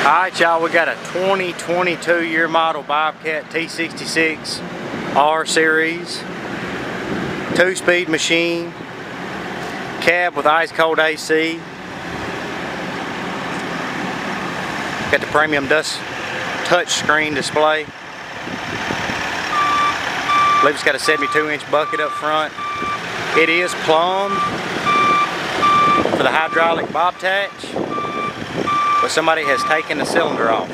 Alright y'all, we got a 2022 year model BOBCAT T66 R series 2-speed machine, cab with ice cold AC, got the premium dust touch screen display. I believe it's got a 72-inch bucket up front. It is plumbed for the hydraulic BOBTACH, but somebody has taken the cylinder off.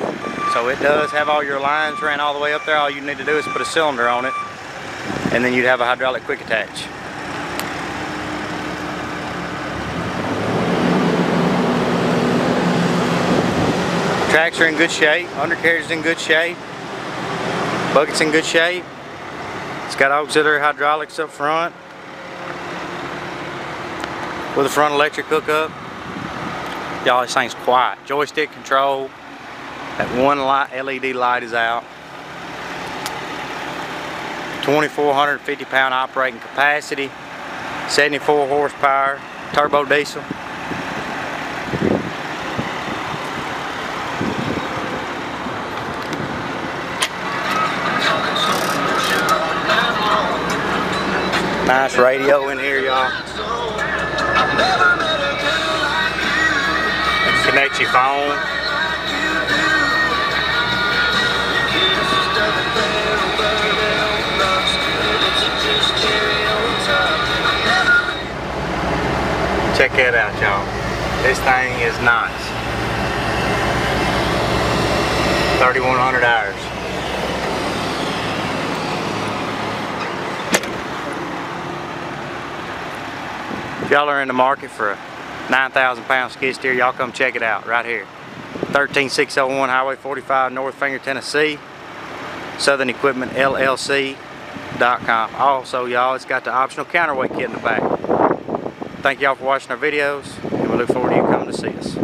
So it does have all your lines ran all the way up there. All you need to do is put a cylinder on it, and then you'd have a hydraulic quick attach. Tracks are in good shape, undercarriage is in good shape, bucket's in good shape. It's got auxiliary hydraulics up front with a front electric hookup. Y'all, this thing's quiet. Joystick control. That one light, LED light is out. 2,450 pound operating capacity, 74 horsepower, turbo diesel. Nice radio in here, y'all. Connect your phone. Check that out, y'all. This thing is nice. 3,100 hours. If y'all are in the market for a 9,000 pound skid steer, y'all come check it out right here. 13601 Highway 45, North Finger, Tennessee. Southern Equipment LLC.com. Also, y'all, it's got the optional counterweight kit in the back. Thank y'all for watching our videos, and we look forward to you coming to see us.